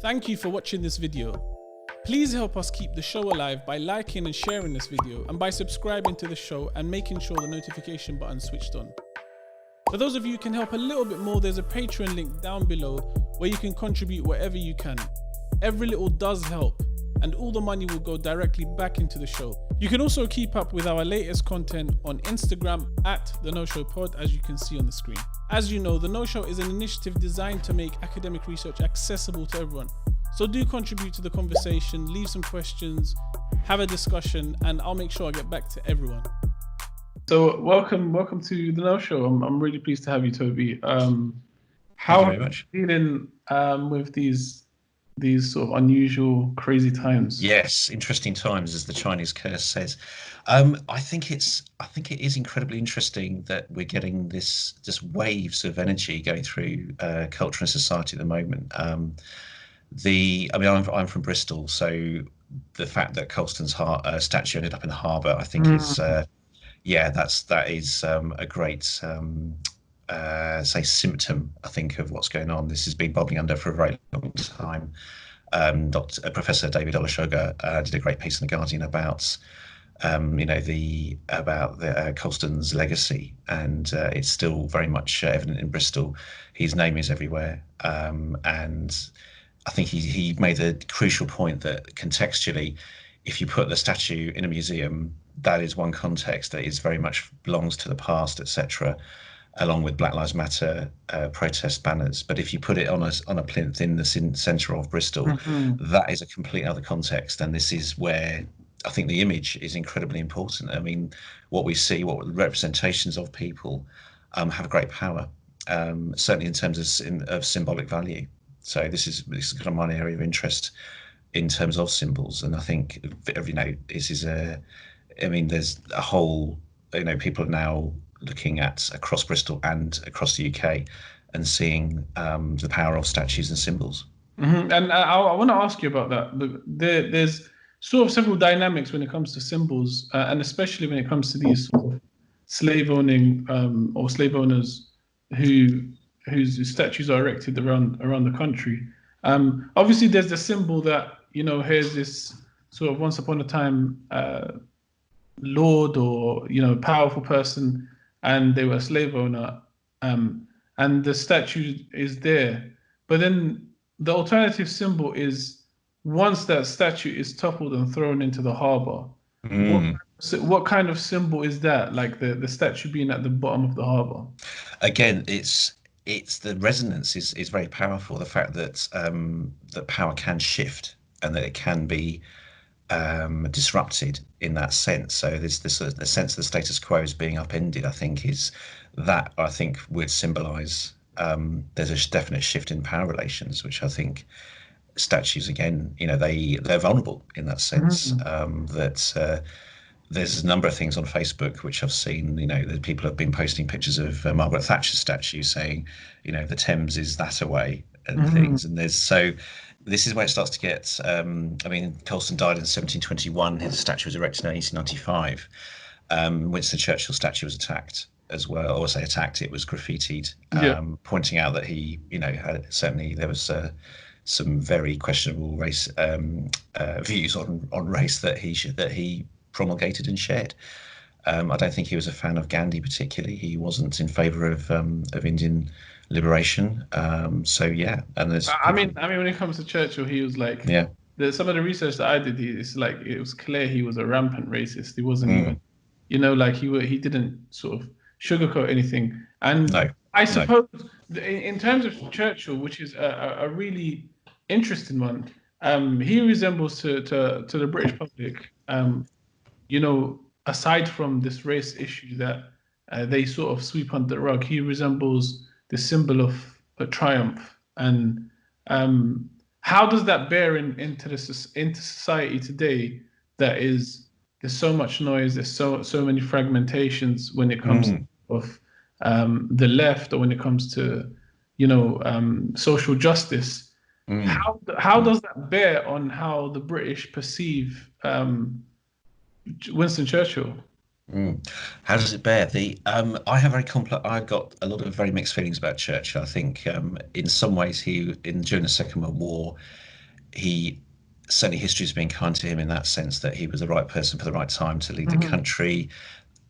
Thank you for watching this video. Please help us keep the show alive by liking and sharing this video and by subscribing to the show and making sure the notification button is switched on. For those of you who can help a little bit more, there's a Patreon link down below where you can contribute whatever you can. Every little does help, and all the money will go directly back into the show. You can also keep up with our latest content on Instagram at The No Show Pod, as you can see on the screen. As you know, The No Show is an initiative designed to make academic research accessible to everyone. So do contribute to the conversation, leave some questions, have a discussion, and I'll make sure I get back to everyone. So welcome to The No Show. I'm really pleased to have you, Toby. How are you feeling with these sort of unusual, crazy times? Yes, interesting times, as the Chinese curse says. I think it is incredibly interesting that we're getting this just waves of energy going through culture and society at the moment. I'm from Bristol, so the fact that Colston's statue ended up in the harbour, I think is that is a great symptom, I think, of what's going on. This has been bubbling under for a very long time. Professor David Olusoga did a great piece in the Guardian about Colston's legacy, and it's still very much evident in Bristol. His name is everywhere, and I think he made a crucial point that contextually, if you put the statue in a museum, that is one context that is very much belongs to the past, etc., along with Black Lives Matter protest banners. But if you put it on a plinth in the centre of Bristol, that is a complete other context. And this is where I think the image is incredibly important. I mean, what we see, what representations of people have great power, certainly in terms of symbolic value. So this is kind of my area of interest in terms of symbols. And I think, there's a whole, people are now looking at across Bristol and across the UK and seeing the power of statues and symbols. And I want to ask you about that. There's sort of several dynamics when it comes to symbols, and especially when it comes to these sort of slave owning or slave owners whose statues are erected around the country. Obviously, there's the symbol that, here's this sort of once upon a time lord or powerful person, and they were a slave owner, and the statue is there. But then the alternative symbol is, once that statue is toppled and thrown into the harbour, what kind of symbol is that? Like the statue being at the bottom of the harbour? Again, it's the resonance is very powerful. The fact that that power can shift and that it can be disrupted in that sense. So there's the sense of the status quo is being upended, I think would symbolise there's a definite shift in power relations, which I think statues, again, they're vulnerable in that sense. There's a number of things on Facebook which I've seen, that people have been posting pictures of Margaret Thatcher's statue saying, the Thames is that away and things. And this is where it starts to get, Colston died in 1721. His statue was erected in 1895. Winston Churchill statue was attacked as well, or say attacked, it was graffitied, pointing out that he, there was some very questionable race views on race that he promulgated and shared. I don't think he was a fan of Gandhi particularly. He wasn't in favour of Indian liberation. And there's. When it comes to Churchill, he was like, some of the research that I did, it was clear he was a rampant racist. He wasn't even, he didn't sort of sugarcoat anything. And I suppose in terms of Churchill, which is a really interesting one, he resembles to the British public. Aside from this race issue that they sort of sweep under the rug, he resembles the symbol of a triumph. And how does that bear into society today? There's so much noise, there's so many fragmentations when it comes to the left, or when it comes to social justice. How does that bear on how the British perceive Winston Churchill? How does it bear? I've got a lot of very mixed feelings about Churchill. I think in some ways during the Second World War, he certainly history has been kind to him in that sense that he was the right person for the right time to lead the country.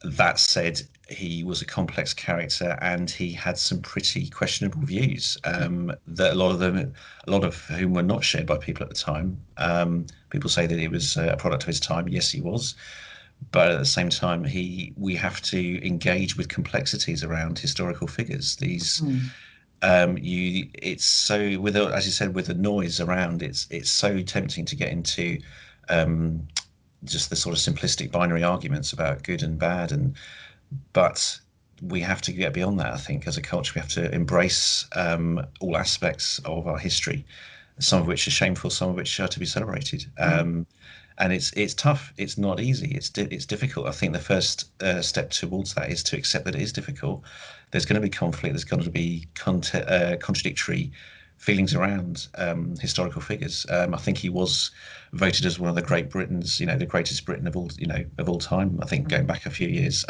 That said, he was a complex character and he had some pretty questionable views that a lot of whom were not shared by people at the time. People say that he was a product of his time. Yes, he was. But at the same time, we have to engage with complexities around historical figures. These it's so with as you said, with the noise around, it's so tempting to get into just the sort of simplistic binary arguments about good and bad, but we have to get beyond that. I think as a culture we have to embrace all aspects of our history, some of which are shameful, some of which are to be celebrated. And it's tough. It's not easy. It's difficult. I think the first step towards that is to accept that it is difficult. There's going to be conflict. There's going to be contradictory feelings around historical figures. I think he was voted as one of the great Britons, the greatest Briton of all time. I think going back a few years.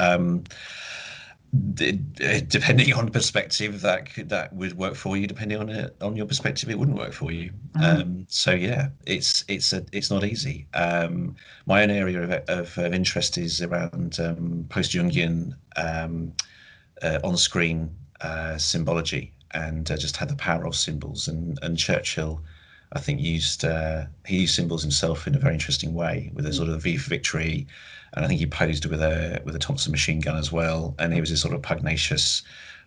Depending on perspective, that would work for you. Depending on your perspective, it wouldn't work for you. So yeah, it's not easy. My own area of interest is around post-Jungian on-screen symbology, and just had the power of symbols. And Churchill, I think, used symbols himself in a very interesting way, with a sort of V for victory. And I think he posed with a Thompson machine gun as well. And he was this sort of pugnacious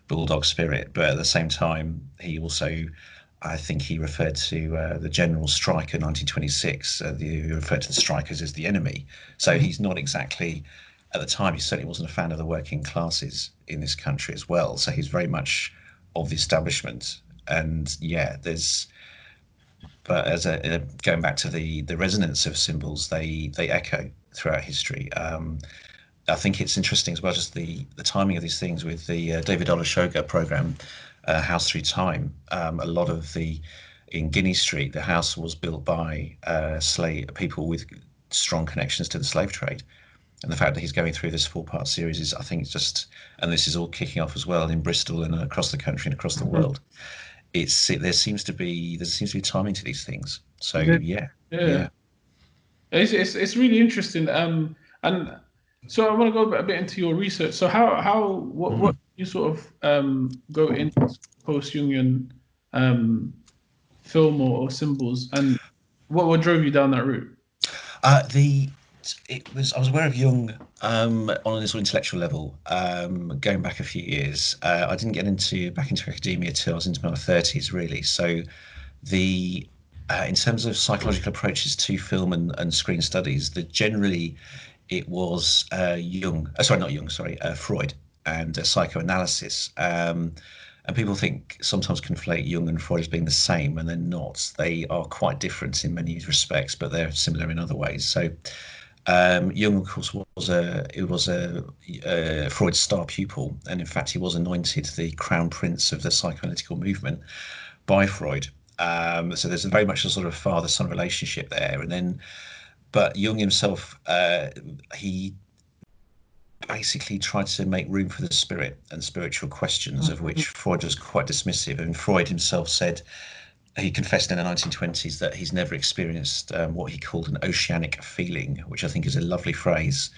bulldog spirit. But at the same time, he also, I think he referred to the general strike in 1926. He referred to the strikers as the enemy. So he's not exactly, at the time, he certainly wasn't a fan of the working classes in this country as well. So he's very much of the establishment. And yeah, but going back to the resonance of symbols, they echo throughout history. I think it's interesting as well, just the timing of these things with the David Olusoga program, House Through Time. A lot of in Guinea Street, the house was built by people with strong connections to the slave trade. And the fact that he's going through this 4-part series is, I think, it's just, and this is all kicking off as well in Bristol and across the country and across the world. There seems to be timing to these things. So yeah. It's really interesting. And so I want to go a bit into your research. So what you sort of go into post-Jungian film or symbols, and what drove you down that route? I was aware of Jung on a sort of intellectual level, going back a few years. I didn't get back into academia till I was into my 30s, really. So in terms of psychological approaches to film and screen studies, generally it was Freud and psychoanalysis. And people sometimes conflate Jung and Freud as being the same, and they're not. They are quite different in many respects, but they're similar in other ways. So Jung, of course, was Freud's star pupil, and in fact, he was anointed the crown prince of the psychoanalytical movement by Freud. So there's very much a sort of father-son relationship there. But Jung himself, he basically tried to make room for the spirit and spiritual questions, of which Freud was quite dismissive. And Freud himself said, he confessed in the 1920s that he's never experienced what he called an oceanic feeling, which I think is a lovely phrase.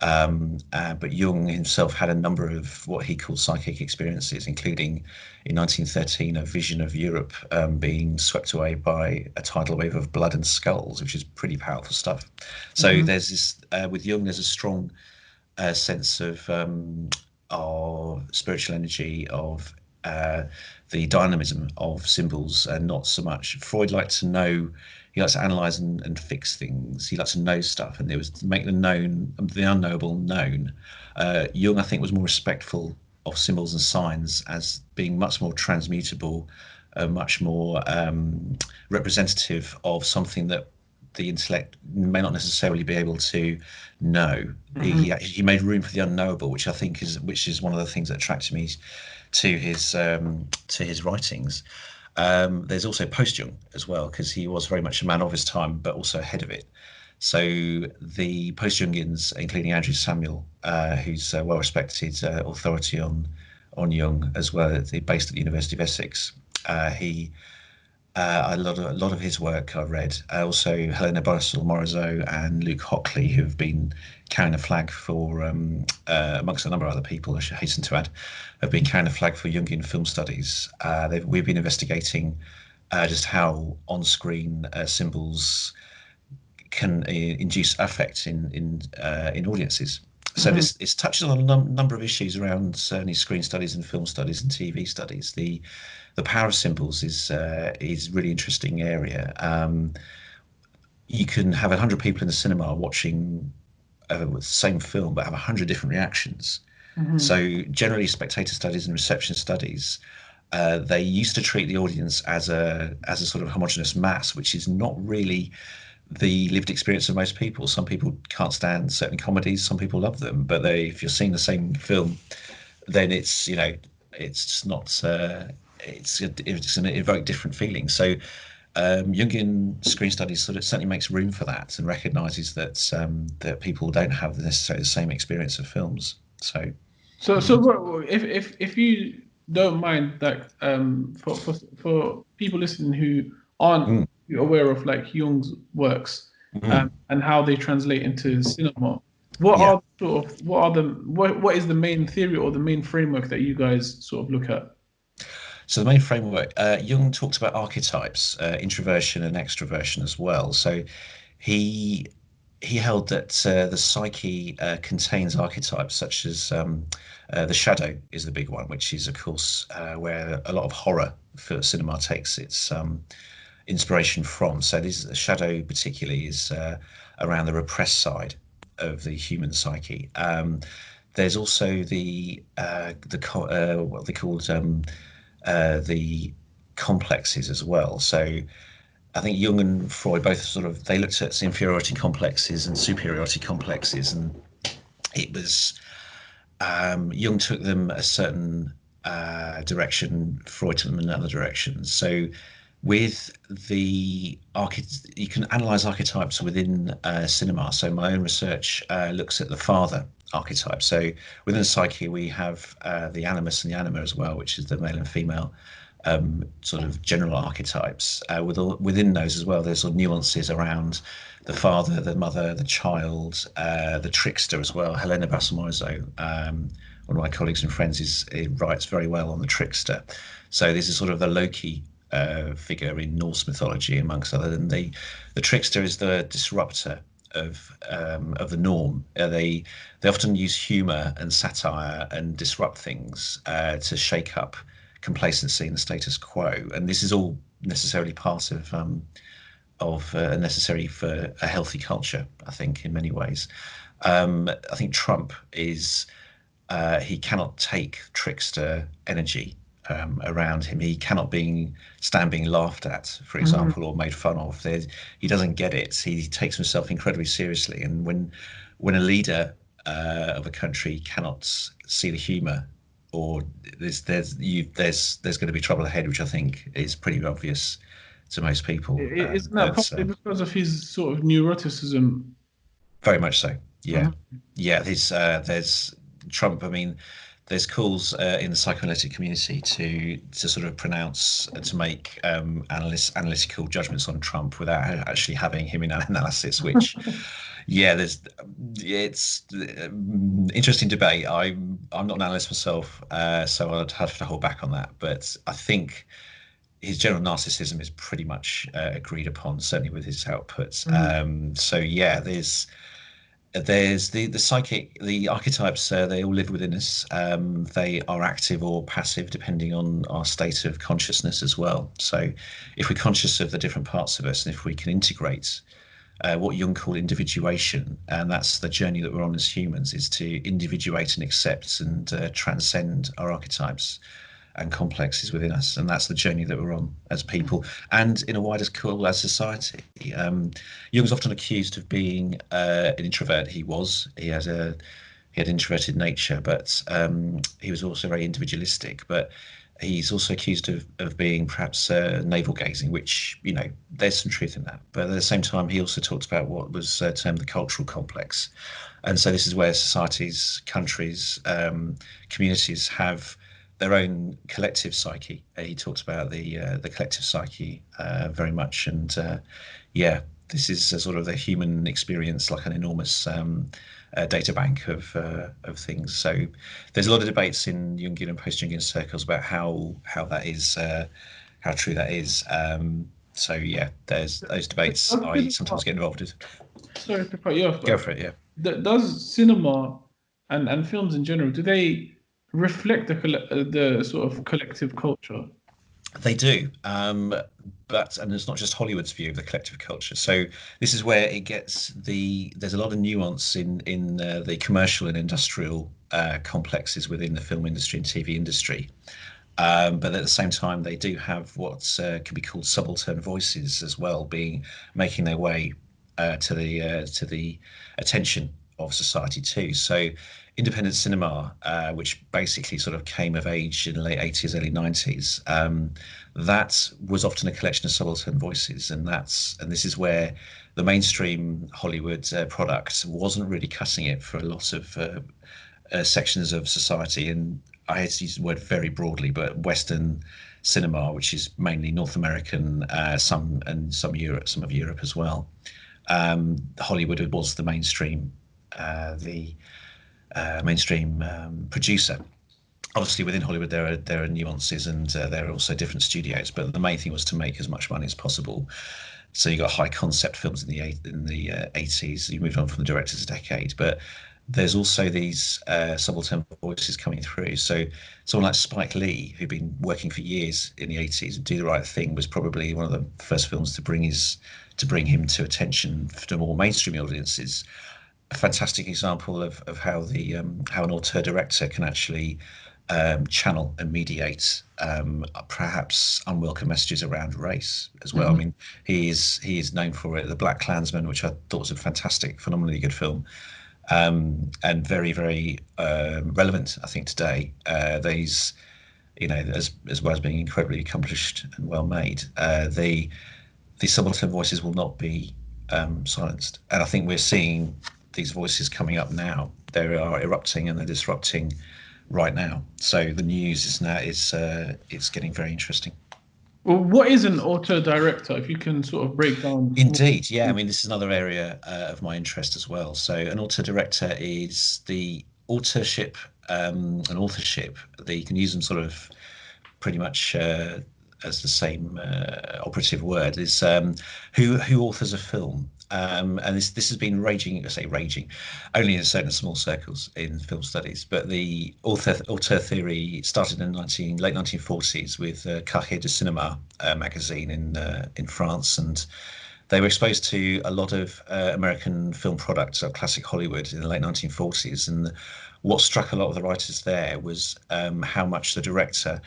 But Jung himself had a number of what he called psychic experiences, including in 1913 a vision of Europe being swept away by a tidal wave of blood and skulls, which is pretty powerful stuff. So there's this, with Jung, there's a strong sense of spiritual energy, of the dynamism of symbols, and not so much. Freud liked to know, he likes to analyze and fix things. He likes to know stuff, and it was to make the unknowable known. Jung, I think, was more respectful of symbols and signs as being much more transmutable, much more representative of something that the intellect may not necessarily be able to know. He made room for the unknowable, which I think is one of the things that attracted me to his writings. There's also post-Jung as well, because he was very much a man of his time, but also ahead of it. So the post-Jungians, including Andrew Samuel, who's a well-respected authority on Jung as well, based at the University of Essex, he A lot of his work I read. Also, Helena Barristol-Morizot and Luke Hockley, who have been carrying a flag for, amongst a number of other people, I should hasten to add, have been carrying a flag for Jungian film studies. We've been investigating just how on-screen symbols can induce affect in audiences. So this touches on a number of issues around certainly screen studies and film studies and TV studies. The power of symbols is really interesting area. You can have 100 people in the cinema watching the same film, but have 100 different reactions. So generally, spectator studies and reception studies, they used to treat the audience as a sort of homogeneous mass, which is not really the lived experience of most people. Some people can't stand certain comedies, some people love them, but if you're seeing the same film, then it's not it's going to evoke different feelings. So Jungian screen studies sort of certainly makes room for that and recognizes that that people don't have necessarily the same experience of films. So if you don't mind, like for people listening who aren't aware of like Jung's works and how they translate into cinema, what is the main theory or the main framework that you guys sort of look at? So the main framework, Jung talks about archetypes, introversion and extroversion as well. So he held that the psyche contains archetypes such as the shadow is the big one, which is of course where a lot of horror for cinema takes its inspiration from. So this shadow particularly is around the repressed side of the human psyche. There's also what they called the complexes as well. So I think Jung and Freud both they looked at inferiority complexes and superiority complexes, and it was Jung took them a certain direction, Freud took them in another direction. So with you can analyze archetypes within cinema. So my own research looks at the father archetype. So within the psyche, we have the animus and the anima as well, which is the male and female sort of general archetypes. Within those as well, there's sort of nuances around the father, the mother, the child, the trickster as well. Helena Barristol-Morizot, one of my colleagues and friends, writes very well on the trickster. So this is sort of the Loki figure in Norse mythology, amongst other than the trickster is the disruptor of the norm. They often use humor and satire and disrupt things to shake up complacency in the status quo, and this is all necessarily part of necessary for a healthy culture, I think, in many ways. I think Trump is he cannot take trickster energy around him. He cannot stand being laughed at, for example, or made fun of. He doesn't get it. He takes himself incredibly seriously, and when a leader of a country cannot see the humour, or there's going to be trouble ahead, which I think is pretty obvious to most people. Isn't that probably because of his sort of neuroticism? Very much so. Yeah, yeah. There's Trump. I mean, there's calls in the psychoanalytic community to sort of pronounce to make analytical judgments on Trump without actually having him in an analysis, which it's interesting debate. I'm not an analyst myself, so I'd have to hold back on that, but I think his general narcissism is pretty much agreed upon, certainly with his outputs. So yeah, there's the psychic, the archetypes, they all live within us. They are active or passive depending on our state of consciousness as well. So if we're conscious of the different parts of us, and if we can integrate what Jung called individuation, and that's the journey that we're on as humans, is to individuate and accept and transcend our archetypes and complexes within us, and that's the journey that we're on as people and in a wider call as society. Jung's often accused of being an introvert. He had introverted nature, but he was also very individualistic. But he's also accused of being perhaps navel gazing, which, there's some truth in that. But at the same time, he also talked about what was termed the cultural complex, and so this is where societies, countries, communities have their own collective psyche. He talks about the collective psyche very much, and yeah, this is a sort of the human experience, like an enormous data bank of things. So there's a lot of debates in Jungian and post-Jungian circles about how that is, how true that is. So yeah, there's those debates I sometimes get involved in. Sorry to cut you off, Go but for it, yeah. does cinema and films in general, do they reflect the sort of collective culture? They do, and it's not just Hollywood's view of the collective culture. So this is where it gets there's a lot of nuance in the commercial and industrial complexes within the film industry and TV industry. But at the same time, they do have what can be called subaltern voices as well, making their way to the attention of society too. So independent cinema, which basically sort of came of age in the late 80s, early 90s, that was often a collection of subaltern voices, and this is where the mainstream Hollywood product wasn't really cutting it for a lot of sections of society. And I hate to use the word very broadly, but Western cinema, which is mainly North American, some of Europe as well. Hollywood was the mainstream producer. Obviously, within Hollywood, there are nuances, and there are also different studios. But the main thing was to make as much money as possible. So you got high concept films in the 80s. You moved on from the director's decade, but there's also these subaltern voices coming through. So someone like Spike Lee, who'd been working for years in the 80s, Do the Right Thing was probably one of the first films to bring him to attention to more mainstream audiences. A fantastic example of how how an auteur director can actually channel and mediate perhaps unwelcome messages around race as well. I mean, he is known for it. The Black Klansman, which I thought was a fantastic, phenomenally good film. And very, very relevant, I think, today. These, as well as being incredibly accomplished and well made, the subaltern voices will not be silenced. And I think we're seeing these voices coming up now. They are erupting and they're disrupting right now. So the news is now it's getting very interesting. Well, what is an auteur director? If you can sort of break down. Indeed, yeah. I mean, this is another area of my interest as well. So an auteur director is the authorship, and authorship. You can use them sort of pretty much as the same operative word, is who authors a film. And this has been raging, only in certain small circles in film studies. But the auteur theory started in late 1940s with Cahiers de Cinéma magazine in France, and they were exposed to a lot of American film products of classic Hollywood in the late 1940s. And what struck a lot of the writers there was how much the director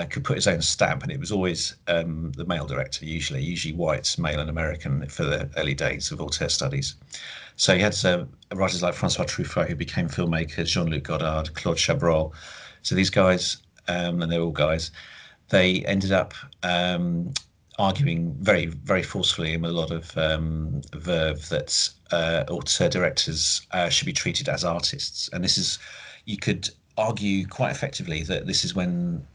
could put his own stamp, and it was always the male director, usually white, male and American for the early days of auteur studies. So you had writers like Francois Truffaut, who became filmmakers, Jean-Luc Godard, Claude Chabrol. So these guys, and they're all guys, they ended up arguing very, very forcefully and with a lot of verve that auteur directors should be treated as artists. And you could argue quite effectively that this is when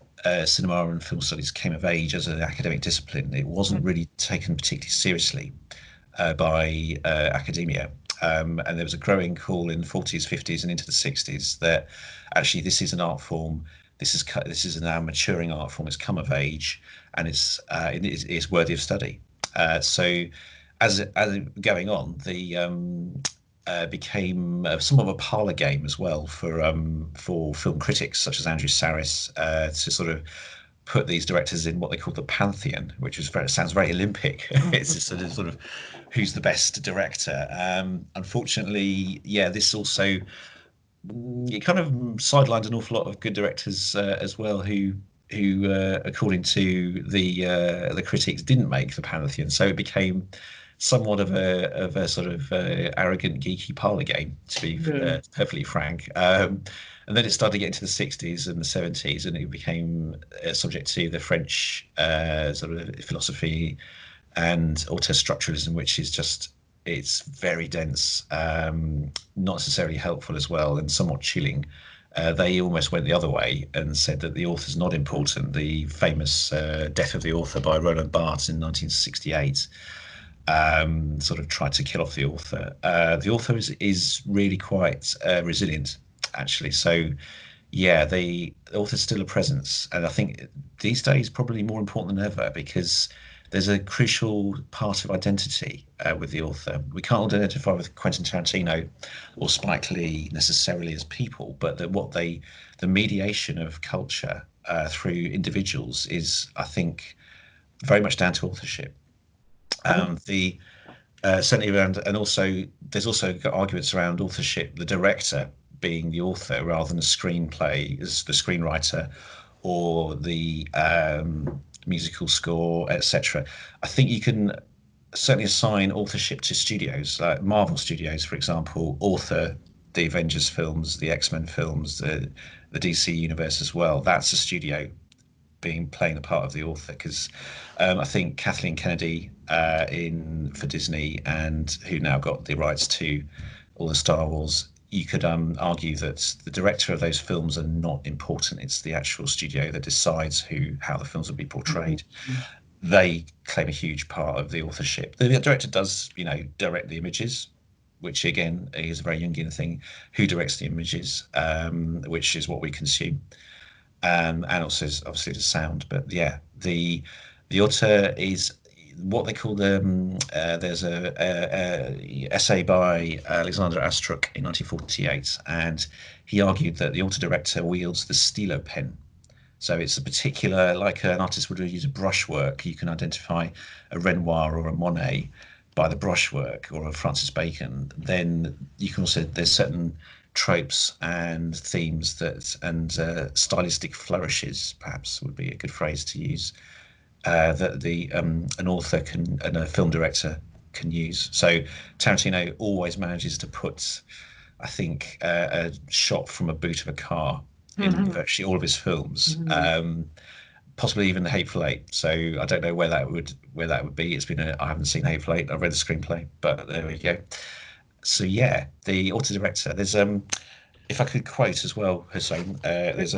cinema and film studies came of age as an academic discipline. It wasn't really taken particularly seriously by academia. And there was a growing call in the 40s, 50s, and into the 60s that actually this is an art form. This is a now maturing art form. It's come of age, and it's worthy of study. So, as going on, became somewhat of a parlor game as well for film critics such as Andrew Sarris to sort of put these directors in what they call the pantheon, which sounds very Olympic. It's a sort of who's the best director. Unfortunately, yeah, this also it kind of sidelined an awful lot of good directors as well, who according to the critics didn't make the pantheon. So it became somewhat of a sort of arrogant, geeky parlor game, to be perfectly frank. And then it started to get into the 60s and the 70s, and it became subject to the French sort of philosophy and auteur structuralism, which is it's very dense, not necessarily helpful as well, and somewhat chilling they almost went the other way and said that the author's not important. The famous Death of the Author by Roland Barthes in 1968 sort of tried to kill off the author. The author is really quite resilient, actually. So, yeah, the author's still a presence, and I think these days probably more important than ever, because there's a crucial part of identity with the author. We can't identify with Quentin Tarantino or Spike Lee necessarily as people, but the mediation of culture through individuals is, I think, very much down to authorship. The Certainly around, and also there's also arguments around authorship, the director being the author rather than a screenplay as the screenwriter, or the musical score, etc. I think you can certainly assign authorship to studios, like Marvel Studios, for example, author the Avengers films, the X-Men films, the DC universe as well. That's a studio playing the part of the author, because I think Kathleen Kennedy for Disney, and who now got the rights to all the Star Wars, you could argue that the director of those films are not important. It's the actual studio that decides how the films will be portrayed. They claim a huge part of the authorship. The director does, direct the images, which again is a very Jungian thing. Who directs the images, which is what we consume, and also obviously the sound. But yeah, the author is what they call there's a essay by Alexander Astruc in 1948, and he argued that the author director wields the stilo pen. So it's a particular, like an artist would use a brushwork. You can identify a Renoir or a Monet by the brushwork, or a Francis Bacon. Then you can also, there's certain tropes and themes and stylistic flourishes, perhaps would be a good phrase to use, that an author and a film director can use. So Tarantino always manages to put, I think, a shot from a boot of a car in virtually all of his films, possibly even The Hateful Eight. So I don't know where that would be. I haven't seen Hateful Eight. I've read the screenplay, but there we go. So yeah, the author director. There's if I could quote as well, Hussein. There's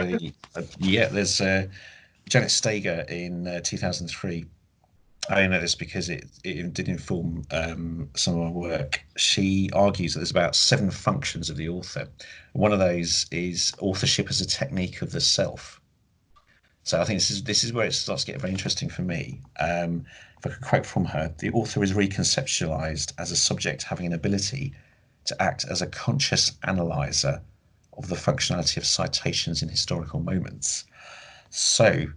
Janet Stager in 2003. I know this because it did inform some of my work. She argues that there's about 7 functions of the author. One of those is authorship as a technique of the self. So I think this is where it starts to get very interesting for me. If I could quote from her, the author is reconceptualized as a subject having an ability to act as a conscious analyzer of the functionality of citations in historical moments. So,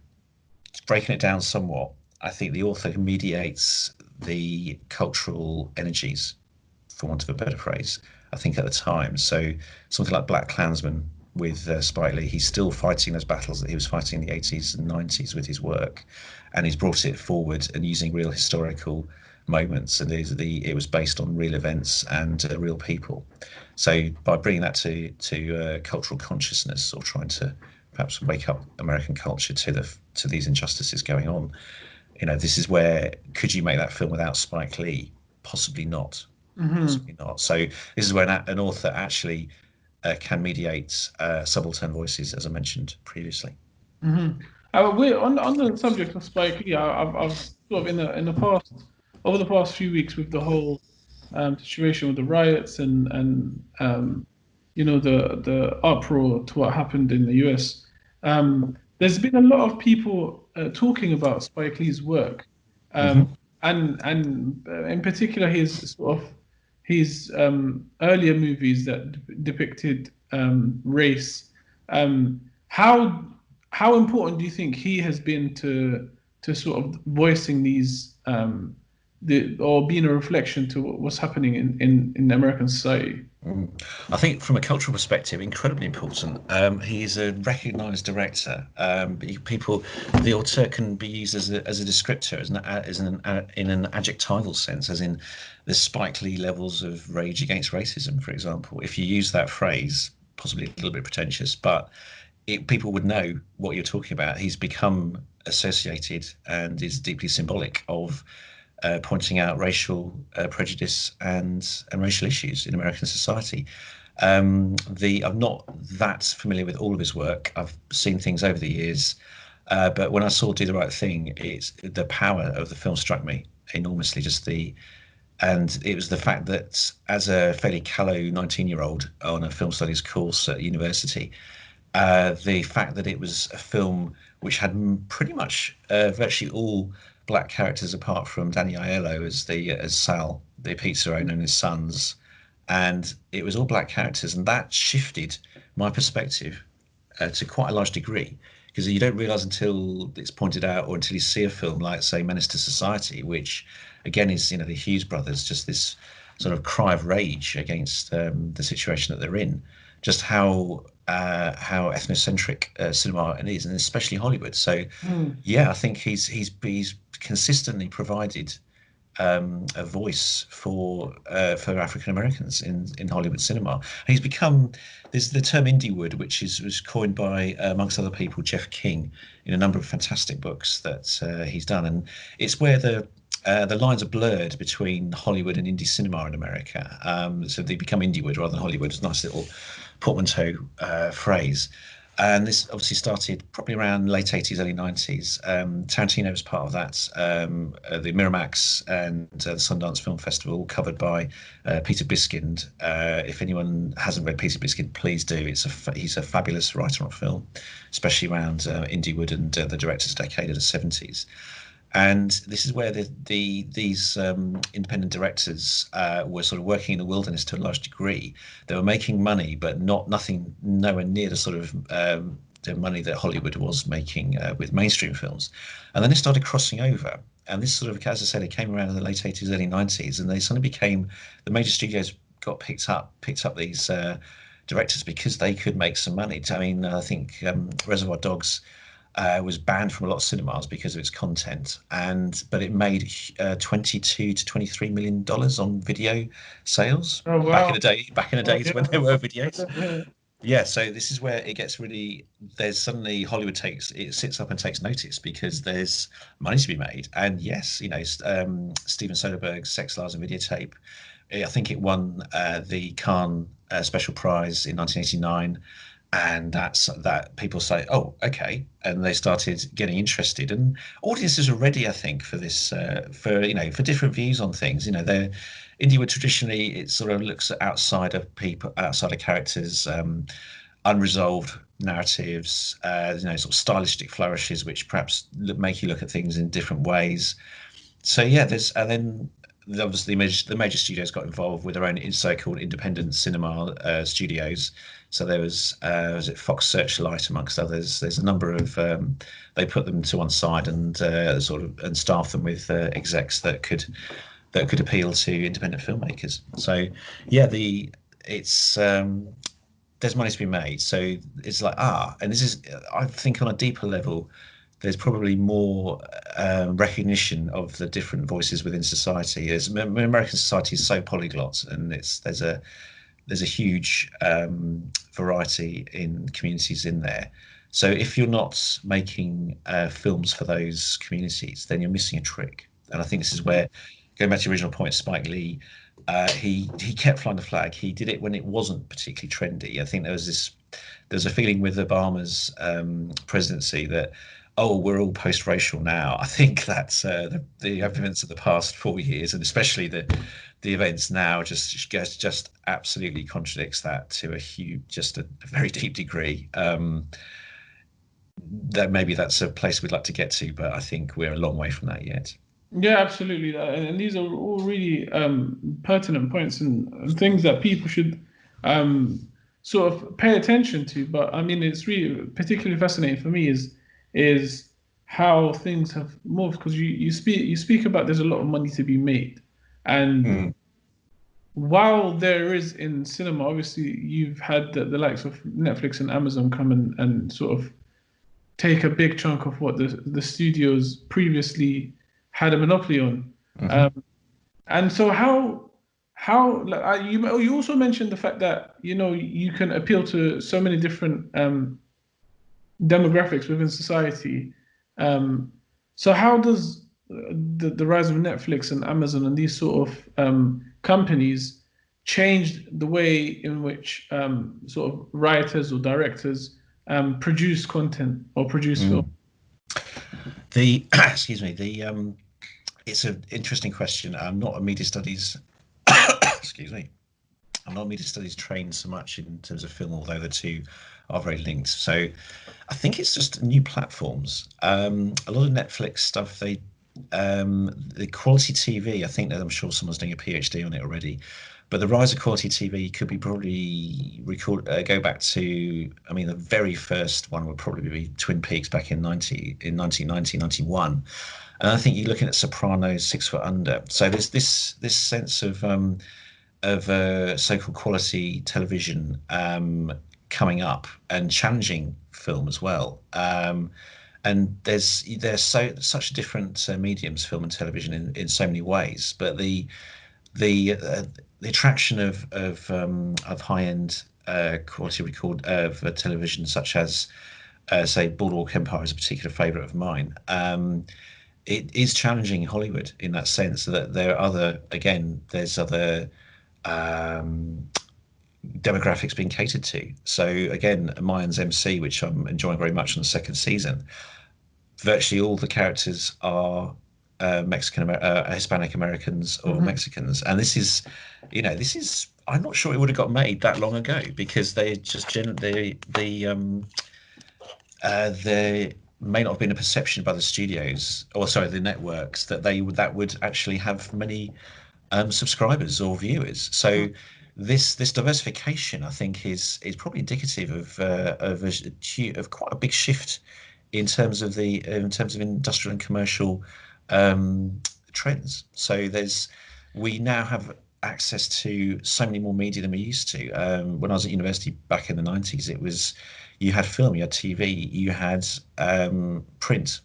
breaking it down somewhat, I think the author mediates the cultural energies, for want of a better phrase, I think at the time. So something like Black Klansman with Spike Lee, he's still fighting those battles that he was fighting in the 80s and 90s with his work, and he's brought it forward and using real historical moments, and it was based on real events and real people. So by bringing that to cultural consciousness, or trying to perhaps wake up American culture to these injustices going on, this is where, could you make that film without Spike Lee? Possibly not. Possibly not. So this is where an author actually can mediate Subaltern Voices, as I mentioned previously. We're on the subject of Spike Lee. I've sort of in the past, over the past few weeks, with the whole situation with the riots and the uproar to what happened in the US. There's been a lot of people talking about Spike Lee's work, and in particular his earlier movies that depicted race. How important do you think he has been to sort of voicing these or being a reflection to what's happening in American society? I think from a cultural perspective, incredibly important. He is a recognised director. The auteur can be used as a descriptor, in an adjectival sense, as in the Spike Lee levels of rage against racism, for example. If you use that phrase, possibly a little bit pretentious, but people would know what you're talking about. He's become associated and is deeply symbolic of pointing out racial prejudice and racial issues in American society. I'm not that familiar with all of his work. I've seen things over the years, but when I saw Do the Right Thing, it's the power of the film struck me enormously. And it was the fact that as a fairly callow 19-year-old on a film studies course at university, the fact that it was a film which had pretty much virtually all black characters apart from Danny Aiello as Sal, the pizza owner, and his sons, and it was all black characters, and that shifted my perspective to quite a large degree, because you don't realize until it's pointed out or until you see a film like, say, Menace to Society, which again is, the Hughes brothers, just this sort of cry of rage against the situation that they're in, just how ethnocentric cinema it is, and especially Hollywood. So yeah, I think he's consistently provided a voice for African Americans in Hollywood cinema. And he's become, there's the term Indiewood, which was coined by, amongst other people, Jeff King, in a number of fantastic books that he's done, and it's where the lines are blurred between Hollywood and indie cinema in America. So they become Indiewood rather than Hollywood. It's a nice little portmanteau phrase. And this obviously started probably around late 80s, early 90s. Tarantino was part of that. The Miramax and the Sundance Film Festival, covered by Peter Biskind. If anyone hasn't read Peter Biskind, please do. He's a fabulous writer on film, especially around Indiewood and the director's decade of the 70s. And this is where these independent directors were sort of working in the wilderness to a large degree. They were making money, but nowhere near the sort of the money that Hollywood was making with mainstream films. And then it started crossing over. And this sort of, as I said, it came around in the late 80s, early 90s, and they suddenly became, the major studios got picked up these directors because they could make some money. I mean, I think Reservoir Dogs was banned from a lot of cinemas because of its content, but it made $22 to $23 million on video sales. Oh, wow. Back in the days when there were videos. Yeah, so this is where it gets really. There's suddenly Hollywood sits up and takes notice because there's money to be made, and yes, Steven Soderbergh's Sex, Lies, and Videotape. I think it won the Cannes Special Prize in 1989. And that people say, oh, okay, and they started getting interested, and audiences are ready, I think, for this, for different views on things. Indiewood traditionally, it sort of looks outside of characters, unresolved narratives, sort of stylistic flourishes, which perhaps make you look at things in different ways. So yeah, and then obviously the major studios got involved with their own so-called independent cinema studios. So there was it Fox Searchlight amongst others. There's a number of they put them to one side and and staff them with execs that could appeal to independent filmmakers. So yeah, there's money to be made. So it's like and this is, I think, on a deeper level, there's probably more recognition of the different voices within society. As American society is so polyglot, and there's a huge variety in communities in there. So if you're not making films for those communities, then you're missing a trick. And I think this is where, going back to the original point, Spike Lee, he kept flying the flag. He did it when it wasn't particularly trendy. I think there's a feeling with Obama's presidency that, oh, we're all post-racial now. I think that's the events of the past 4 years, and especially the events now, just absolutely contradicts that to a very deep degree. That maybe that's a place we'd like to get to, but I think we're a long way from that yet. Yeah, absolutely. And these are all really pertinent points and things that people should sort of pay attention to. But I mean, it's really particularly fascinating for me is how things have morphed, because you speak about there's a lot of money to be made, and while there is in cinema, obviously you've had the likes of Netflix and Amazon come and sort of take a big chunk of what the studios previously had a monopoly on. And so how you also mentioned the fact that you can appeal to so many different demographics within society. So how does the rise of Netflix and Amazon and these sort of companies changed the way in which sort of writers or directors produce content or produce film? The excuse me. It's an interesting question. I'm not a media studies. Excuse me. I'm not media studies trained so much in terms of film, although the two are very linked. So I think it's just new platforms. A lot of Netflix stuff, the quality TV, I think that I'm sure someone's doing a PhD on it already. But the rise of quality TV could be probably go back to, I mean, the very first one would probably be Twin Peaks back in 1990, 91. And I think you're looking at Sopranos, 6 Foot Under. So there's this sense of so-called quality television coming up and challenging film as well. And there's such different mediums, film and television, in so many ways. But the attraction of high-end quality record of television, such as say Boardwalk Empire, is a particular favourite of mine. It is challenging Hollywood in that sense that there's other demographics being catered to. So again, Mayans MC, which I'm enjoying very much on the second season, virtually all the characters are Hispanic Americans or Mexicans, and this is I'm not sure it would have got made that long ago, because they just there may not have been a perception by the studios, or sorry, the networks, that that would actually have many subscribers or viewers. So this diversification, I think, is probably indicative of quite a big shift in terms of industrial and commercial trends. So we now have access to so many more media than we used to. When I was at university back in the 90s, it was, you had film, you had TV, you had print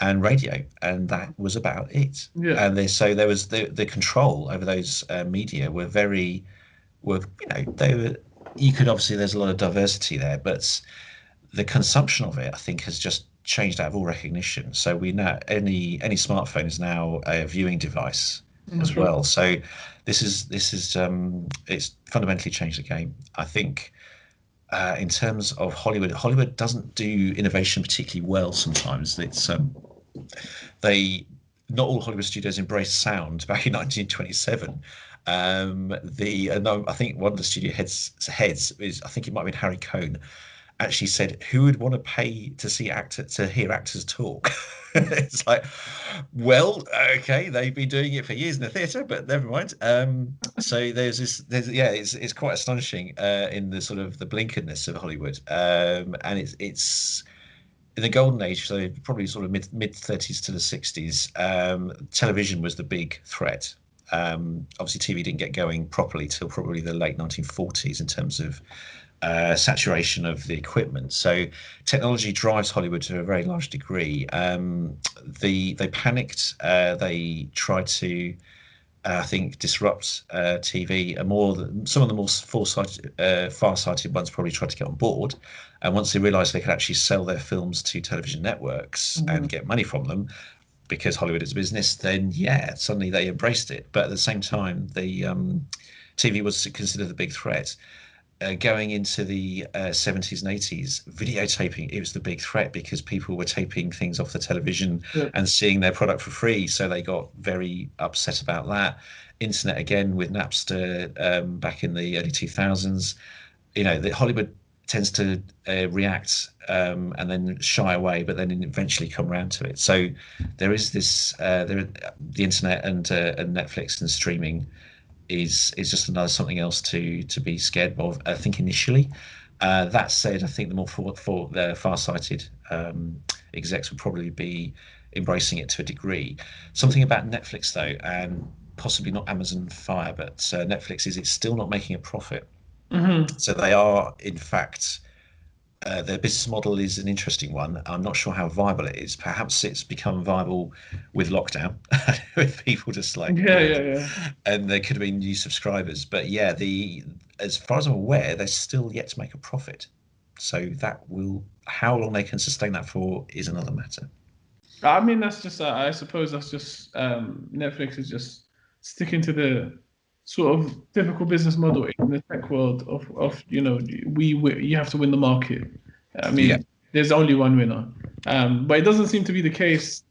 and radio, and that was about it. Yeah. And there was the control over those media you could obviously, there's a lot of diversity there, but the consumption of it, I think, has just changed out of all recognition. So we now, any smartphone is now a viewing device as well. So this is it's fundamentally changed the game. I think in terms of Hollywood doesn't do innovation particularly well sometimes. It's not all Hollywood studios embraced sound back in 1927. I think one of the studio heads is, I think it might have been Harry Cohn, actually said, who would want to pay to hear actors talk? It's like, well, okay, they've been doing it for years in the theatre, but never mind. So it's quite astonishing in the sort of the blinkeredness of Hollywood, and it's in the golden age, so probably sort of mid 30s to the 60s. Television was the big threat. Obviously, TV didn't get going properly till probably the late 1940s in terms of saturation of the equipment. So technology drives Hollywood to a very large degree. They panicked. They tried to, I think, disrupt TV. Some of the more far-sighted ones probably tried to get on board. And once they realised they could actually sell their films to television networks and get money from them, because Hollywood is a business, then suddenly they embraced it. But at the same time, the TV was considered the big threat. Going into the 70s and 80s, videotaping, it was the big threat, because people were taping things off the television and seeing their product for free. So they got very upset about that. Internet, again, with Napster back in the early 2000s. The Hollywood tends to react and then shy away, but then eventually come around to it. So there is this, the internet and Netflix and streaming is just another something else to be scared of, I think, initially. That said, I think the more far-sighted execs would probably be embracing it to a degree. Something about Netflix, though, and possibly not Amazon Fire, but Netflix, is it's still not making a profit. So they are, in fact, their business model is an interesting one. I'm not sure how viable it is. Perhaps it's become viable with lockdown, with people just like and there could have been new subscribers. But as far as I'm aware, they're still yet to make a profit. So how long they can sustain that for is another matter. I mean, that's just I suppose that's just Netflix is just sticking to the sort of typical business model in the tech world of you have to win the market. I Yeah. mean, there's only one winner, but it doesn't seem to be the case,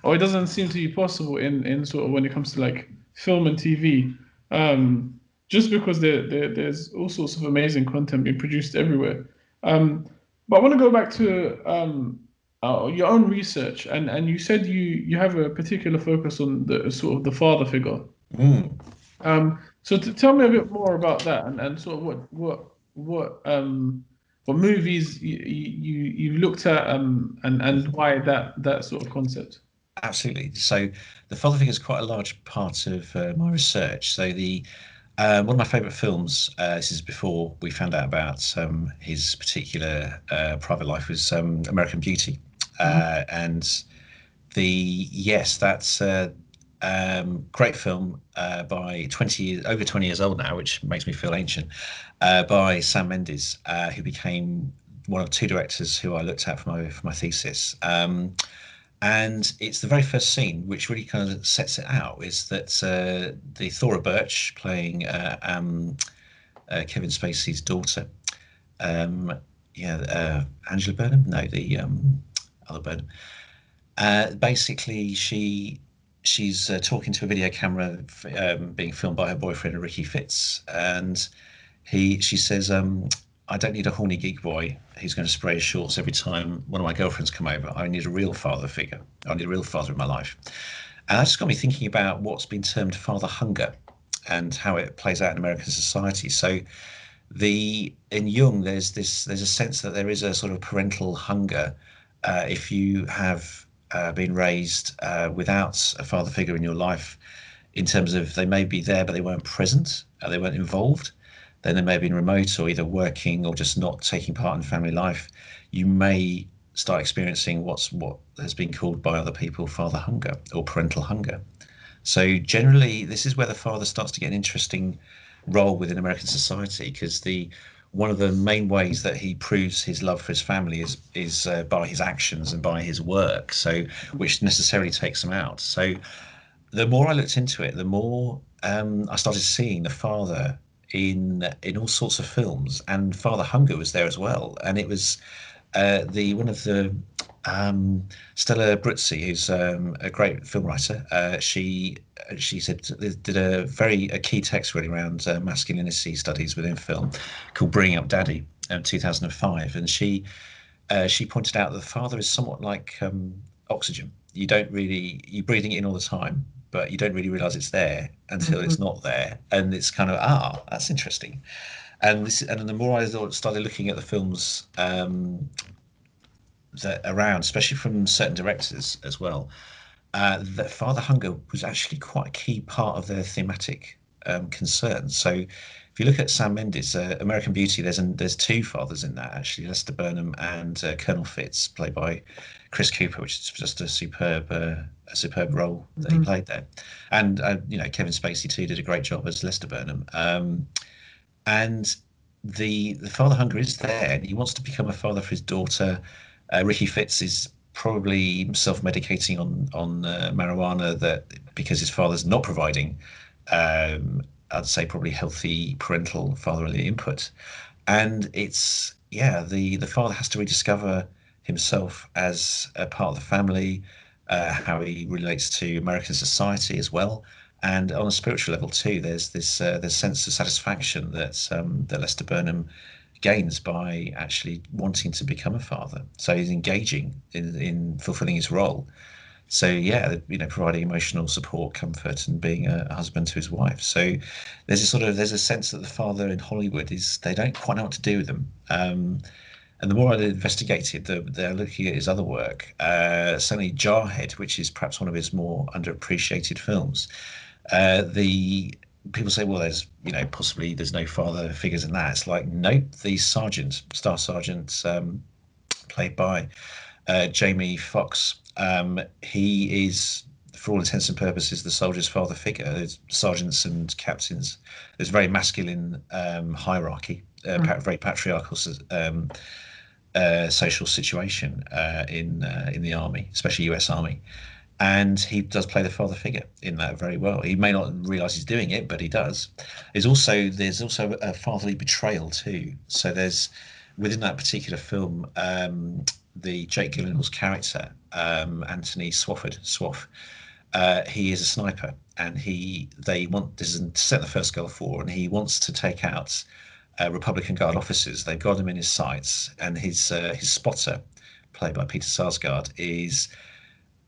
or it doesn't seem to be possible in sort of when it comes to like film and TV. Just because there's all sorts of amazing content being produced everywhere. But I want to go back to your own research, and you said you have a particular focus on the sort of the father figure. Mm. So to tell me a bit more about that, and sort of what movies you looked at, and why that sort of concept. Absolutely. So the father figure is quite a large part of my research. So the one of my favourite films, this is before we found out about his particular private life, was American Beauty. And that's a great film by over 20 years old now, which makes me feel ancient, by Sam Mendes, who became one of two directors who I looked at for my thesis. And it's the very first scene which really kind of sets it out, is that the Thora Birch playing Kevin Spacey's daughter, Angela Burnham, no, the other Burnham. Basically, she's talking to a video camera being filmed by her boyfriend Ricky Fitz, and she says, I don't need a horny geek boy who's going to spray his shorts every time one of my girlfriends come over. I need a real father figure. I need a real father in my life. And that just got me thinking about what's been termed father hunger and how it plays out in American society. So in Jung, there's a sense that there is a sort of parental hunger if you have been raised without a father figure in your life, in terms of they may be there but they weren't present, they weren't involved. Then they may have been remote or either working or just not taking part in family life. You may start experiencing what has been called by other people father hunger or parental hunger. So generally, this is where the father starts to get an interesting role within American society, because one of the main ways that he proves his love for his family is by his actions and by his work. So which necessarily takes him out. So the more I looked into it, the more I started seeing the father in all sorts of films, and father hunger was there as well. And it was one of the Stella Bruzzi, who's a great film writer. She said did a key text really around masculinity studies within film called Bringing Up Daddy in 2005, and she pointed out that the father is somewhat like oxygen. You're breathing it in all the time, but you don't really realize it's there until it's not there, and it's kind of that's interesting. And the more I started looking at the films that around, especially from certain directors as well, that father hunger was actually quite a key part of their thematic concerns. So if you look at Sam Mendes, American Beauty, there's two fathers in that actually, Lester Burnham and Colonel Fitz, played by Chris Cooper, which is just a superb role that he played there. And Kevin Spacey too did a great job as Lester Burnham. And the father hunger is there, and he wants to become a father for his daughter. Ricky Fitz is probably self-medicating on marijuana because his father's not providing I'd say probably healthy parental fatherly input. And it's the father has to rediscover himself as a part of the family, how he relates to American society as well, and on a spiritual level too. There's this sense of satisfaction that Lester Burnham gains by actually wanting to become a father. So he's engaging in fulfilling his role. So providing emotional support, comfort, and being a husband to his wife. So there's a sense that the father in Hollywood they don't quite know what to do with them. And the more I investigated, they're looking at his other work, certainly Jarhead, which is perhaps one of his more underappreciated films. People say, well, there's possibly there's no father figures in that. It's like, nope, the Star Sergeant, played by Jamie Foxx, he is, for all intents and purposes, the soldier's father figure. There's sergeants and captains. There's a very masculine hierarchy, very patriarchal social situation in the army, especially US Army. and he does play the father figure in that very well. He may not realise he's doing it, but he does. There's also a fatherly betrayal too. So there's within that particular film, the Jake Gyllenhaal's character, Anthony Swaff, he is a sniper, and this is set in the first Gulf War, and he wants to take out Republican Guard officers. They've got him in his sights, and his spotter, played by Peter Sarsgaard, is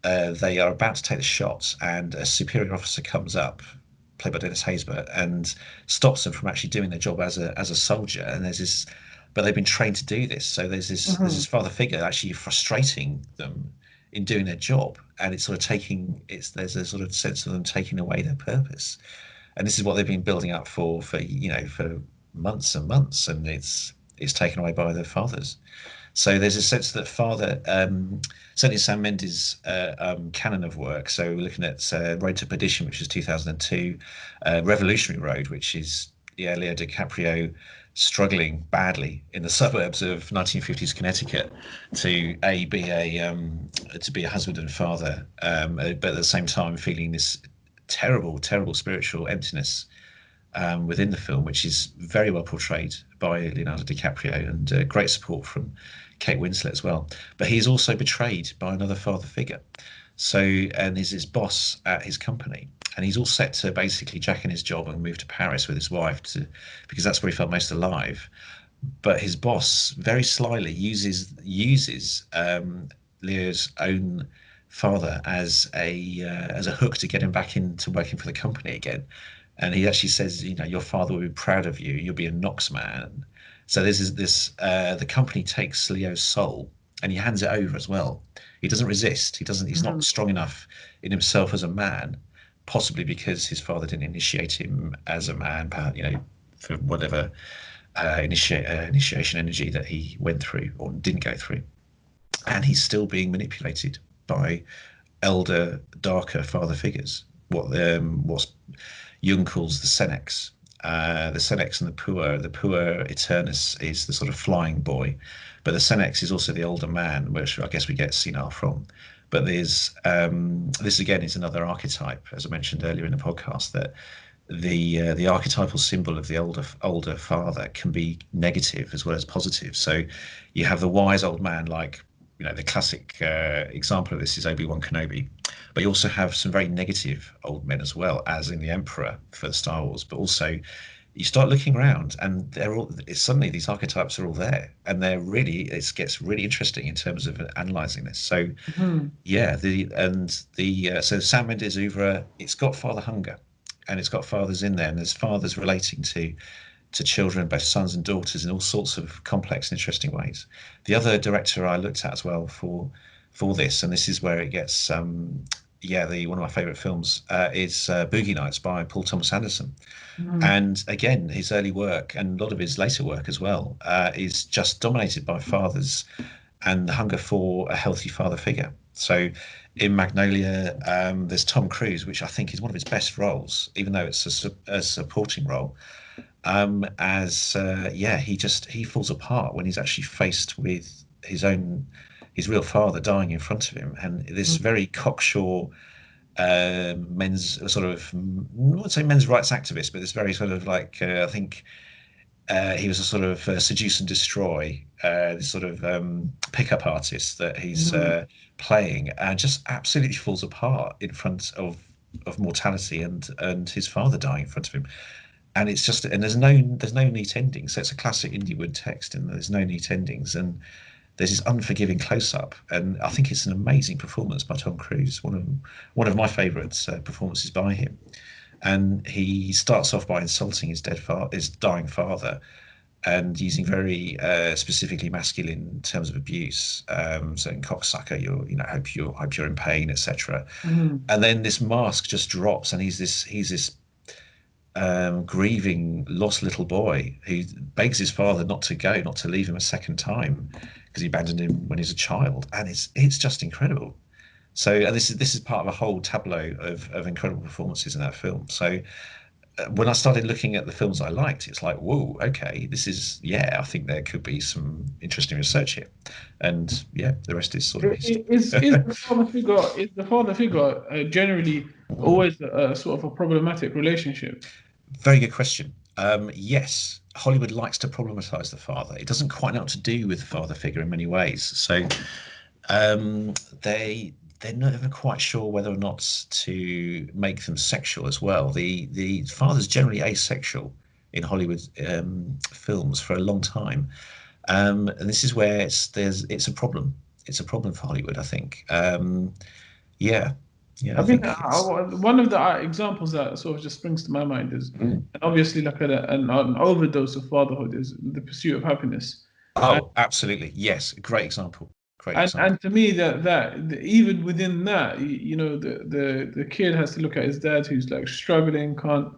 they are about to take the shots, and a superior officer comes up, played by Dennis Haysbert, and stops them from actually doing their job as a soldier. And there's this, but they've been trained to do this, so there's this father figure actually frustrating them in doing their job, and it's sort of there's a sort of sense of them taking away their purpose, and this is what they've been building up for months and months, and it's taken away by their fathers. So there's a sense that father, certainly Sam Mendes' canon of work. So we're looking at Road to Perdition, which is 2002, Revolutionary Road, which is Leo DiCaprio struggling badly in the suburbs of 1950s Connecticut to be a husband and father, but at the same time feeling this terrible spiritual emptiness within the film, which is very well portrayed by Leonardo DiCaprio, and great support from Kate Winslet as well. But he's also betrayed by another father figure. So, and is his boss at his company, and he's all set to basically jack in his job and move to Paris with his wife because that's where he felt most alive. But his boss very slyly uses Leo's own father as a hook to get him back into working for the company again. And he actually says, your father will be proud of you. You'll be a Knox man. So the company takes Leo's soul and he hands it over as well. He doesn't resist. He's not strong enough in himself as a man, possibly because his father didn't initiate him as a man, for whatever initiation energy that he went through or didn't go through. And he's still being manipulated by elder, darker father figures. What's Jung calls the Senex. The Senex and the Puer Eternus is the sort of flying boy, but the Senex is also the older man, which I guess we get senile from. But there's this again is another archetype, as I mentioned earlier in the podcast, that the archetypal symbol of the older father can be negative as well as positive. So you have the wise old man, like the classic example of this is Obi-Wan Kenobi, but you also have some very negative old men as well, as in the Emperor for Star Wars. But also, you start looking around, and suddenly these archetypes are all there, and it gets really interesting in terms of analysing this. So, so Sam Mendes' oeuvre, it's got father hunger, and it's got fathers in there, and there's fathers relating to children, both sons and daughters, in all sorts of complex and interesting ways. The other director I looked at as well for this, and this is where it gets one of my favourite films is Boogie Nights by Paul Thomas Anderson. And again, his early work and a lot of his later work as well is just dominated by fathers and the hunger for a healthy father figure. So in Magnolia, there's Tom Cruise, which I think is one of his best roles, even though it's a supporting role. He falls apart when he's actually faced with his real father dying in front of him, and this very cocksure men's sort of, I wouldn't say men's rights activist, but this very sort of like I think he was a sort of seduce and destroy, this sort of pickup artist that he's playing, and just absolutely falls apart in front of mortality and his father dying in front of him. And it's just, and there's no neat ending. So it's a classic indie wood text, and there's no neat endings, and there's this unforgiving close-up, and I think it's an amazing performance by Tom Cruise, one of my favourite performances by him. And he starts off by insulting his dying father, and using very specifically masculine terms of abuse, saying cocksucker, hope you're in pain, etc. And then this mask just drops, and he's this grieving, lost little boy who begs his father not to leave him a second time because he abandoned him when he was a child, and it's just incredible. So this is part of a whole tableau of incredible performances in that film. So when I started looking at the films I liked, it's like, whoa, okay, this is, yeah, I think there could be some interesting research here, and yeah, the rest is sort of history. Is the father figure generally always a sort of a problematic relationship? Very good question. Yes, Hollywood likes to problematize the father. It doesn't quite know what to do with the father figure in many ways. So um, they're never quite sure whether or not to make them sexual as well. The father's generally asexual in Hollywood films for a long time, and this is where it's a problem. It's a problem for Hollywood, I think. Yeah, yeah, I I mean, think it's. one of the examples that sort of just springs to my mind is, Mm. and obviously, like an overdose of fatherhood is The Pursuit of Happiness. And, Oh, absolutely. Yes, great example. Great example. and to me, even within that, the kid has to look at his dad who's like struggling, can't,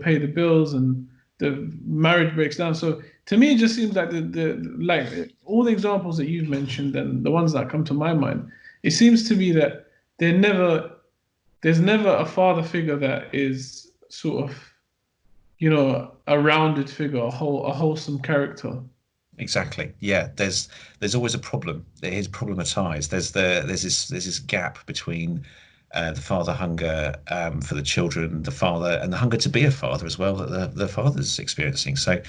pay the bills, and the marriage breaks down. So to me, it just seems like the like all the examples that you've mentioned and the ones that come to my mind, it seems to me that they're never there's never a father figure that is sort of, a rounded figure, a wholesome character. Exactly. Yeah. There's always a problem. It is problematized. There's this gap between the father hunger for the children, the father, and the hunger to be a father as well that the father's experiencing. So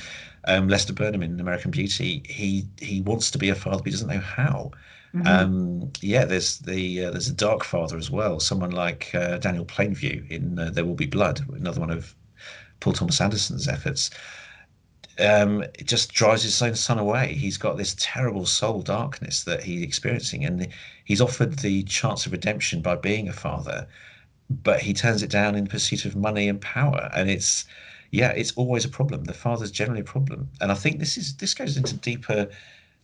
Lester Burnham in American Beauty, he wants to be a father, but he doesn't know how. Hmm. Yeah, there's a dark father as well. Someone like Daniel Plainview in There Will Be Blood, another one of Paul Thomas Anderson's efforts. It just drives his own son away. He's got this terrible soul darkness that he's experiencing, and he's offered the chance of redemption by being a father, but he turns it down in pursuit of money and power. And it's always a problem. The father's generally a problem, and I think this goes into deeper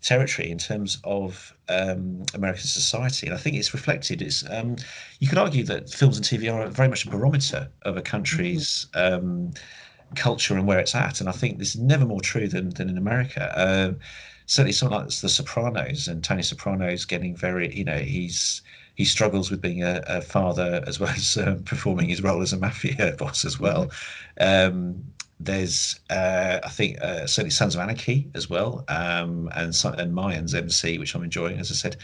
territory in terms of American society, and I think it's reflected. You could argue that films and TV are very much a barometer of a country's culture and where it's at. And I think this is never more true than in America. Certainly, someone like The Sopranos and Tony Soprano's getting very, he struggles with being a father as well as performing his role as a mafia boss as well. There's, I think, certainly Sons of Anarchy as well, and Mayans MC, which I'm enjoying, as I said.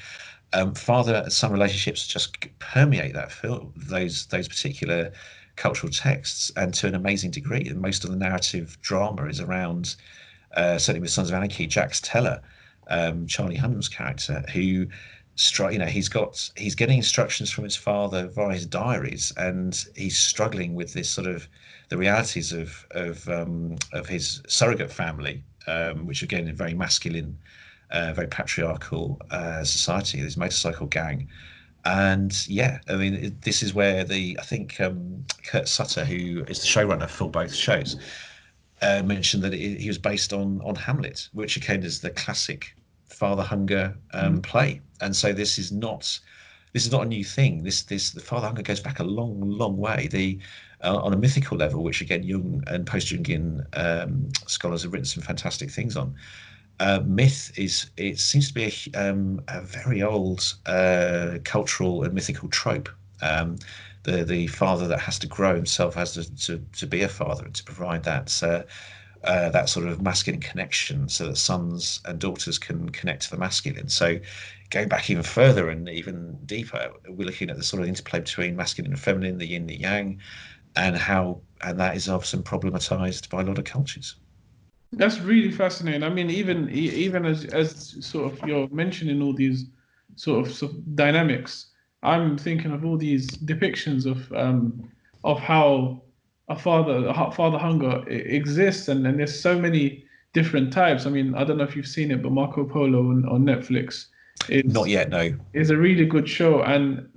Father and son relationships just permeate that film, those particular cultural texts, and to an amazing degree. And most of the narrative drama is around, certainly with Sons of Anarchy, Jax Teller, Charlie Hunnam's character, who, he's getting instructions from his father via his diaries, and he's struggling with this sort of the realities of his surrogate family, which again is very masculine, very patriarchal society. This motorcycle gang. And yeah, I mean, this is where I think Kurt Sutter, who is the showrunner for both shows, mentioned that he was based on Hamlet, which again is the classic father hunger play. And so this is not a new thing. The father hunger goes back a long way. On a mythical level, which again Jung and post-Jungian scholars have written some fantastic things on. Myth it seems to be a very old cultural and mythical trope. The father that has to grow himself has to be a father and to provide that sort of masculine connection, so that sons and daughters can connect to the masculine. So going back even further and even deeper, we're looking at the sort of interplay between masculine and feminine, the yin, the yang, and that is often problematized by a lot of cultures. That's really fascinating. I mean, even as sort of you're mentioning all these sort of dynamics, I'm thinking of all these depictions of how father hunger exists, and there's so many different types. I mean, I don't know if you've seen it, but Marco Polo on Netflix Not is yet, no. is a really good show, and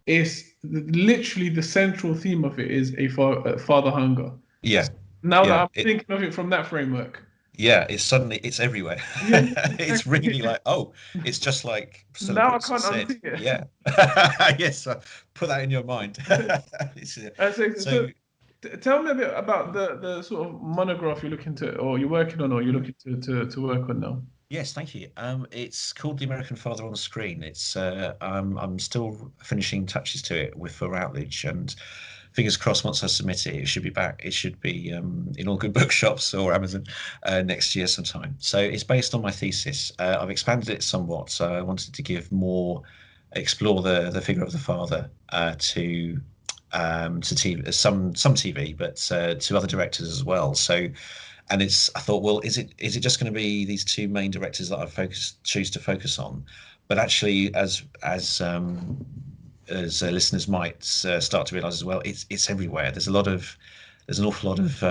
it's literally the central theme of it is father hunger. Yeah, Now that yeah. I'm thinking of it from that framework. Yeah, it's everywhere. Yeah, It's exactly. really like, oh, it's just like Stella Now I Brooks can't has said. unsee it. Yeah. Yes, put that in your mind. So Tell me a bit about the sort of monograph you're looking to, or you're working on, or you're looking to work on now. yes, thank you. It's called The American Father on the Screen. I'm still finishing touches to it with for Routledge, and fingers crossed, once I submit it, it should be back. It should be in all good bookshops or Amazon next year sometime. So it's based on my thesis. I've expanded it somewhat. So I wanted to give more, explore the figure of the father to TV, some TV, but to other directors as well. So, and I thought, well, is it just going to be these two main directors that I choose to focus on? But actually, as listeners might start to realise as well, it's everywhere. There's an awful lot of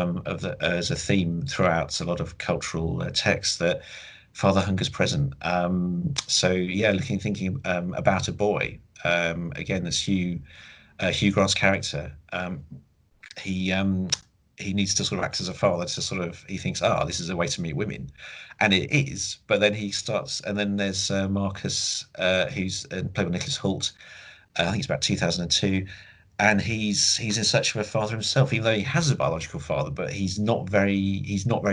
as a theme throughout a lot of cultural texts that father hunger is present. So yeah, thinking about a boy. Again, there's Hugh Grant's character. He needs to sort of act as a father to sort of, he thinks, this is a way to meet women, and it is. But then he starts, and then there's Marcus, who's played by Nicholas Hoult. I think it's about 2002, and he's in search of a father himself, even though he has a biological father, but he's not very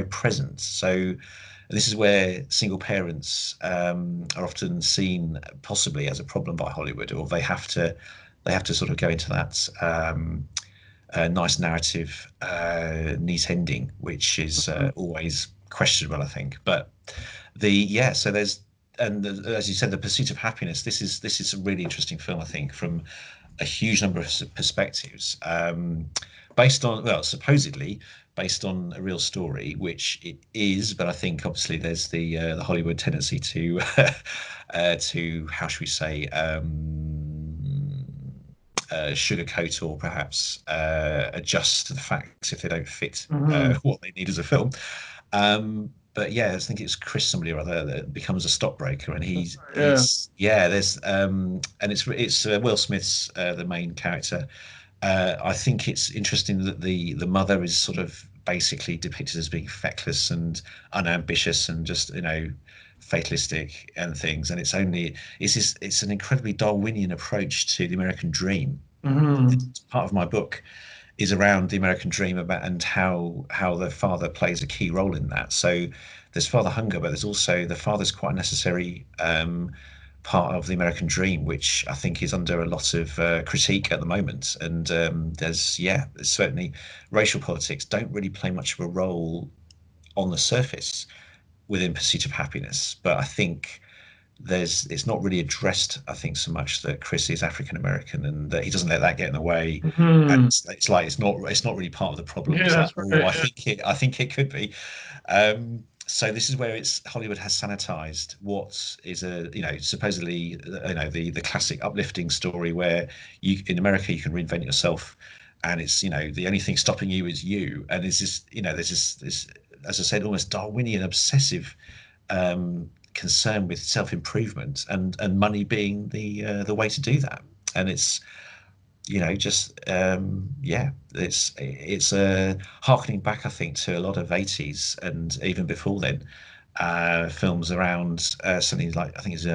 present. So this is where single parents are often seen possibly as a problem by Hollywood, or they have to sort of go into that nice narrative, neat ending, which is always questionable, I think. But so there's, and as you said, the pursuit of happiness. This is a really interesting film, I think, from a huge number of perspectives, based on, well, supposedly based on a real story, which it is. But I think obviously there's the Hollywood tendency to to, how should we say, sugarcoat or perhaps adjust to the facts if they don't fit what they need as a film. But yeah, I think it's Chris somebody or other that becomes a stockbroker, and there's and it's Will Smith's the main character. I think it's interesting that the mother is sort of basically depicted as being feckless and unambitious and just, fatalistic and things, and it's an incredibly Darwinian approach to the American dream. Part of my book is around the American dream and how the father plays a key role in that. So there's father hunger, but there's also the father's quite a necessary part of the American dream, which I think is under a lot of critique at the moment. And there's certainly racial politics don't really play much of a role on the surface within Pursuit of Happiness, but I think it's not really addressed, I think, so much that Chris is African American and that he doesn't let that get in the way. And it's like it's not really part of the problem. Yeah, it's that's like, right, I think it could be. So this is where Hollywood has sanitized what is supposedly the classic uplifting story where in America you can reinvent yourself, and it's the only thing stopping you is you, and it's just there's this, as I said, almost Darwinian obsessive concern with self-improvement and money being the way to do that. And it's it's harkening back, I think, to a lot of 80s and even before then films around something like, I think it's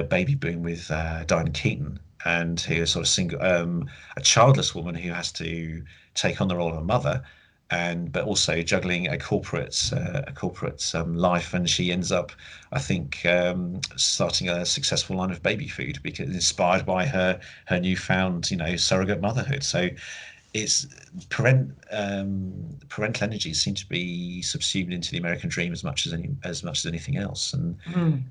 Baby Boom with Diane Keaton, and who is sort of single, a childless woman who has to take on the role of a mother, but also juggling a corporate life, and she ends up, I think, starting a successful line of baby food because inspired by her newfound surrogate motherhood. So it's parental energies seem to be subsumed into the American dream as much as anything else. And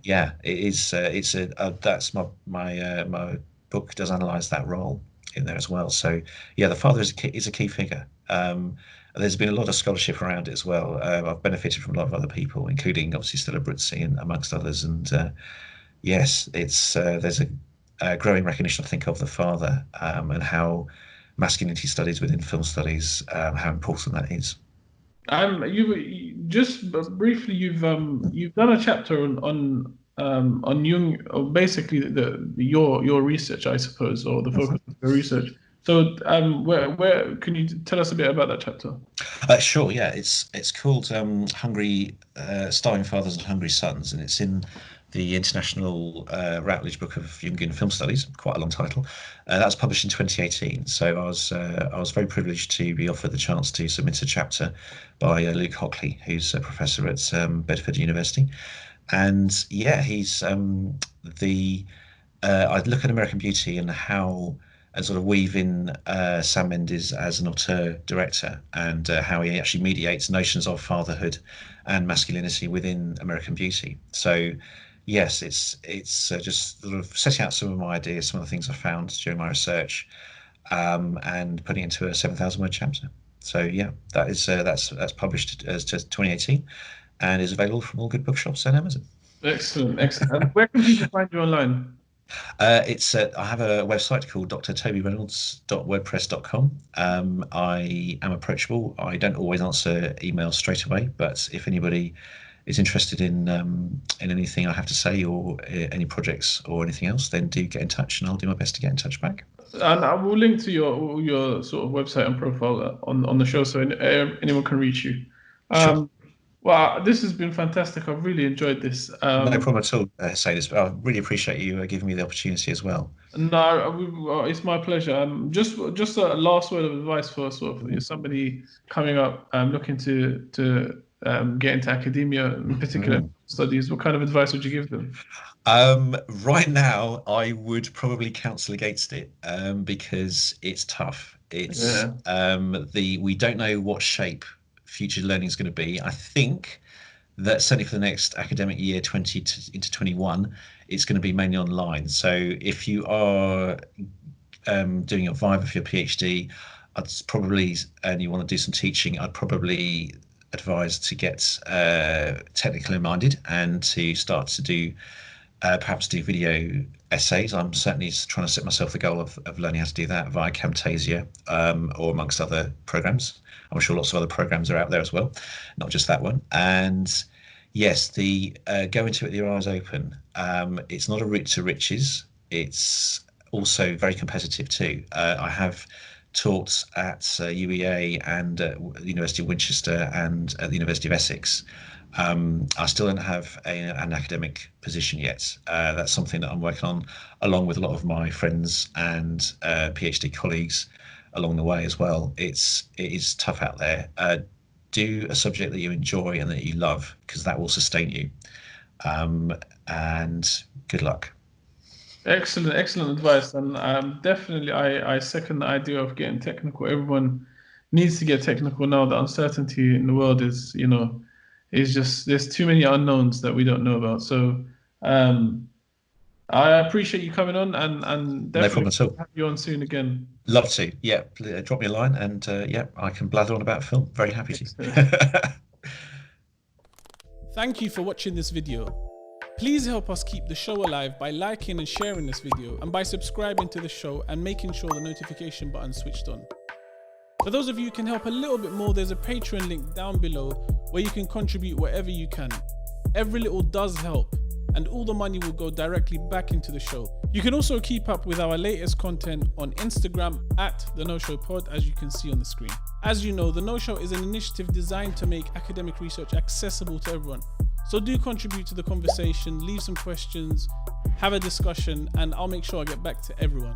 it is that's my book does analyze that role in there as well. So the father is a key figure. There's been a lot of scholarship around it as well. I've benefited from a lot of other people, including obviously Stella Abruzzi and amongst others. And it's there's a growing recognition, I think, of the father and how masculinity studies within film studies, how important that is. You just briefly, you've done a chapter on Jung, or basically your research, I suppose, or the focus of your research. So, where can you tell us a bit about that chapter? Sure. Yeah, it's called "Hungry Starving Fathers and Hungry Sons," and it's in the International Routledge Book of Jungian Film Studies. Quite a long title. That was published in 2018. So I was very privileged to be offered the chance to submit a chapter by Luke Hockley, who's a professor at Bedford University, and he's I look at American Beauty and how and sort of weave in Sam Mendes as an auteur director, and how he actually mediates notions of fatherhood and masculinity within American Beauty. So yes, it's just sort of setting out some of my ideas, some of the things I found during my research, and putting it into a 7,000 word chapter. So yeah, that's published as to 2018 and is available from all good bookshops and Amazon. Excellent, excellent. And where can people find you online? I have a website called drtobyreynolds.wordpress.com. I am approachable. I don't always answer emails straight away, but if anybody is interested in anything I have to say, or any projects or anything else, then do get in touch, and I'll do my best to get in touch back. And I will link to your sort of website and profile on the show, so anyone can reach you. Sure. Well, this has been fantastic. I've really enjoyed this. No problem at all, Sadis. I really appreciate you giving me the opportunity as well. No, it's my pleasure. Just a last word of advice for sort of somebody coming up, looking to get into academia, in particular studies. What kind of advice would you give them? Right now, I would probably counsel against it, because it's tough. It's we don't know what shape future learning is going to be. I think that certainly for the next academic year, 20 into 21, it's going to be mainly online. So if you are doing a Viva for your PhD, and you want to do some teaching, I'd probably advise to get technically minded and to start to do perhaps do video essays. I'm certainly trying to set myself the goal of learning how to do that via Camtasia, or amongst other programs. I'm sure lots of other programs are out there as well, not just that one. And yes, go into it with your eyes open. It's not a route to riches. It's also very competitive too. I have taught at UEA and at the University of Winchester and at the University of Essex. I still don't have an academic position yet. That's something that I'm working on, along with a lot of my friends and PhD colleagues along the way as well. It is tough out there. Do a subject that you enjoy and that you love, because that will sustain you. And good luck. Excellent advice. And definitely, I second the idea of getting technical. Everyone needs to get technical now. The uncertainty in the world is just, there's too many unknowns that we don't know about. So I appreciate you coming on, and definitely no problem at all. Have you on soon again. Love to. Yeah, drop me a line, and I can blather on about film. Very happy to. Thank you for watching this video. Please help us keep the show alive by liking and sharing this video, and by subscribing to the show and making sure the notification button is switched on. For those of you who can help a little bit more, there's a Patreon link down below where you can contribute whatever you can. Every little does help, and all the money will go directly back into the show. You can also keep up with our latest content on Instagram at The No Show Pod, as you can see on the screen. As you know, The No Show is an initiative designed to make academic research accessible to everyone. So do contribute to the conversation, leave some questions, have a discussion, and I'll make sure I get back to everyone.